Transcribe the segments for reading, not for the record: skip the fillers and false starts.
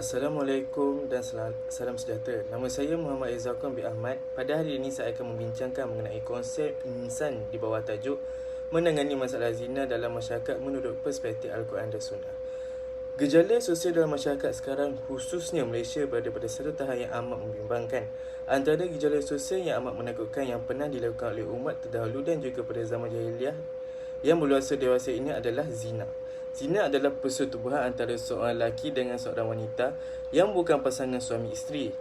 Assalamualaikum dan salam sejahtera. Nama saya Muhammad Izzaqam bin Ahmad. Pada hari ini saya akan membincangkan mengenai konsep insan di bawah tajuk menangani masalah zina dalam masyarakat menurut perspektif Al-Quran dan Sunnah. Gejala sosial dalam masyarakat sekarang, khususnya Malaysia, berada pada satu tahap yang amat membimbangkan. Antara gejala sosial yang amat menakutkan yang pernah dilakukan oleh umat terdahulu dan juga pada zaman jahiliah yang berluasa dewasa ini adalah zina. Zina adalah persetubuhan antara seorang lelaki dengan seorang wanita yang bukan pasangan suami isteri.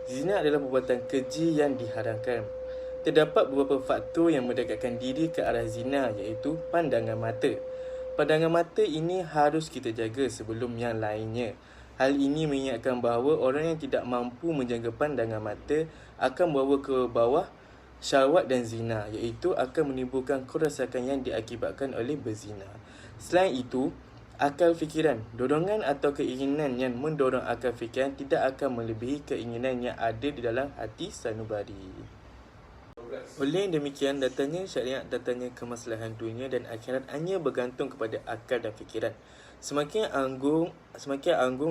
Zina adalah perbuatan keji yang diharamkan. Terdapat beberapa faktor yang mendekatkan diri ke arah zina, iaitu pandangan mata. Pandangan mata ini harus kita jaga sebelum yang lainnya. Hal ini mengingatkan bahawa orang yang tidak mampu menjaga pandangan mata akan membawa ke bawah syahwat dan zina, iaitu akan menimbulkan kerosakan yang diakibatkan oleh berzina. Selain itu, akal fikiran, dorongan atau keinginan yang mendorong akal fikiran tidak akan melebihi keinginan yang ada di dalam hati sanubari. Oleh demikian, datangnya kemaslahan dunia dan akhirat hanya bergantung kepada akal dan fikiran. Semakin anggung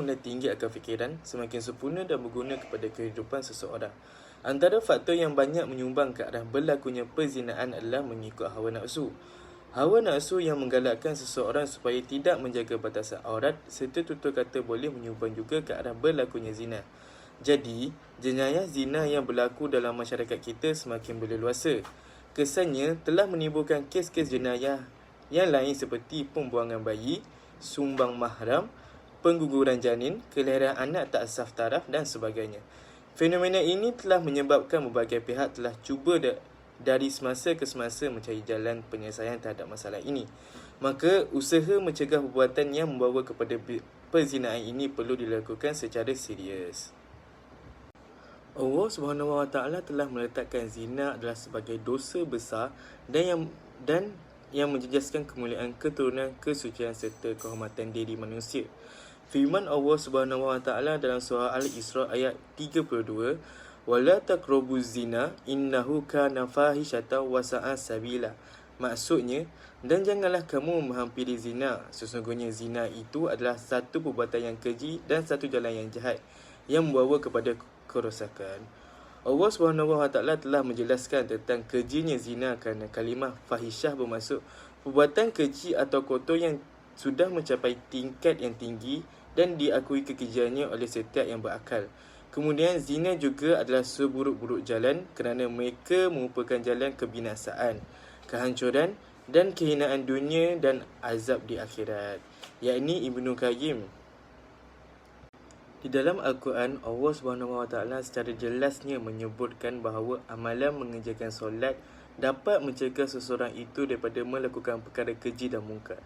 dan tinggi akal fikiran, semakin sempurna dan berguna kepada kehidupan seseorang. Antara faktor yang banyak menyumbang ke arah berlakunya perzinaan adalah mengikut hawa nafsu. Hawa nafsu yang menggalakkan seseorang supaya tidak menjaga batasan aurat serta tutur kata boleh menyumbang juga ke arah berlakunya zina. Jadi, jenayah zina yang berlaku dalam masyarakat kita semakin berleluasa. Kesannya telah menimbulkan kes-kes jenayah yang lain seperti pembuangan bayi, sumbang mahram, pengguguran janin, kelahiran anak tak sah taraf dan sebagainya. Fenomena ini telah menyebabkan berbagai pihak telah cuba dari semasa ke semasa mencari jalan penyelesaian terhadap masalah ini. Maka, usaha mencegah perbuatan yang membawa kepada perzinaan ini perlu dilakukan secara serius. Allah SWT telah meletakkan zina adalah sebagai dosa besar dan yang menjejaskan kemuliaan, keturunan, kesucian serta kehormatan diri manusia. Firman Allah SWT dalam surah Al-Isra ayat 32, "Wala taqrabuz zina innahu kana fahishatan wa sa'a sabila." Maksudnya, dan janganlah kamu menghampiri zina. Sesungguhnya zina itu adalah satu perbuatan yang keji dan satu jalan yang jahat yang membawa kepada kerosakan. Allah SWT telah menjelaskan tentang kejinya zina kerana kalimah fahishah bermaksud perbuatan keji atau kotor yang sudah mencapai tingkat yang tinggi dan diakui kekejiannya oleh setiap yang berakal. Kemudian zina juga adalah seburuk-buruk jalan kerana mereka merupakan jalan kebinasaan, kehancuran dan kehinaan dunia dan azab di akhirat. Yakni Ibnu Qayyim. Di dalam Al-Quran, Allah SWT secara jelasnya menyebutkan bahawa amalan mengerjakan solat dapat mencegah seseorang itu daripada melakukan perkara keji dan mungkar.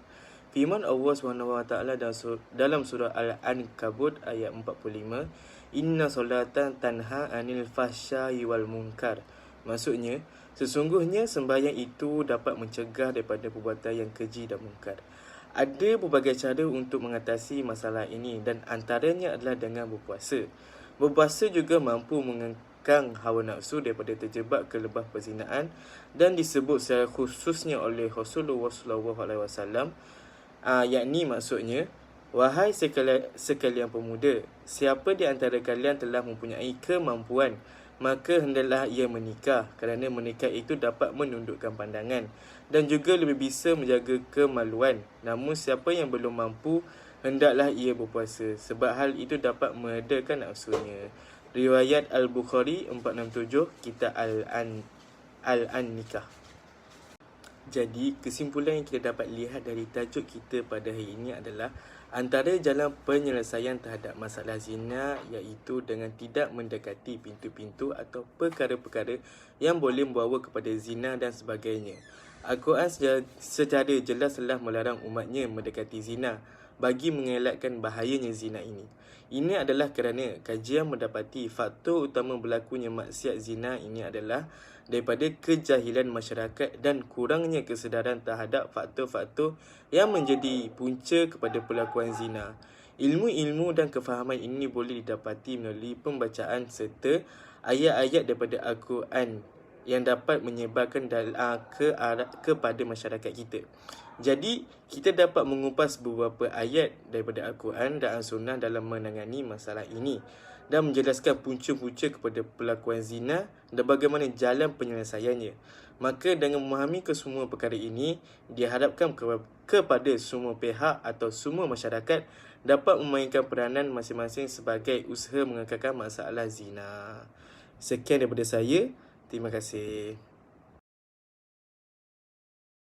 Firman Allah SWT dalam surah Al-Ankabut ayat 45, "Inna solatan tanha anil fahsya'i wal munkar." Maksudnya, sesungguhnya sembahyang itu dapat mencegah daripada perbuatan yang keji dan mungkar. Ada berbagai cara untuk mengatasi masalah ini dan antaranya adalah dengan berpuasa. Berpuasa juga mampu mengekang hawa nafsu daripada terjebak ke lebah perzinaan dan disebut secara khususnya oleh Rasulullah SAW, yakni maksudnya, "Wahai sekalian pemuda, siapa di antara kalian telah mempunyai kemampuan, maka hendaklah ia menikah, kerana menikah itu dapat menundukkan pandangan dan juga lebih bisa menjaga kemaluan. Namun siapa yang belum mampu, hendaklah ia berpuasa, sebab hal itu dapat meredakan nafsunya." Riwayat Al-Bukhari 467, Kitab Al-Nikah. Jadi, kesimpulan yang kita dapat lihat dari tajuk kita pada hari ini adalah antara jalan penyelesaian terhadap masalah zina iaitu dengan tidak mendekati pintu-pintu atau perkara-perkara yang boleh membawa kepada zina dan sebagainya. Al-Quran secara jelas telah melarang umatnya mendekati zina bagi mengelakkan bahayanya zina ini. Ini adalah kerana kajian mendapati faktor utama berlakunya maksiat zina ini adalah daripada kejahilan masyarakat dan kurangnya kesedaran terhadap faktor-faktor yang menjadi punca kepada pelakuan zina. Ilmu-ilmu dan kefahaman ini boleh didapati melalui pembacaan serta ayat-ayat daripada Al-Quran yang dapat menyebarkan kepada masyarakat kita. Jadi, kita dapat mengupas beberapa ayat daripada Al-Quran dan As-Sunnah dalam menangani masalah ini dan menjelaskan punca-punca kepada pelakuan zina dan bagaimana jalan penyelesaiannya. Maka dengan memahami kesemua perkara ini, diharapkan kepada semua pihak atau semua masyarakat dapat memainkan peranan masing-masing sebagai usaha mengekalkan masalah zina. Sekian daripada saya. Terima kasih.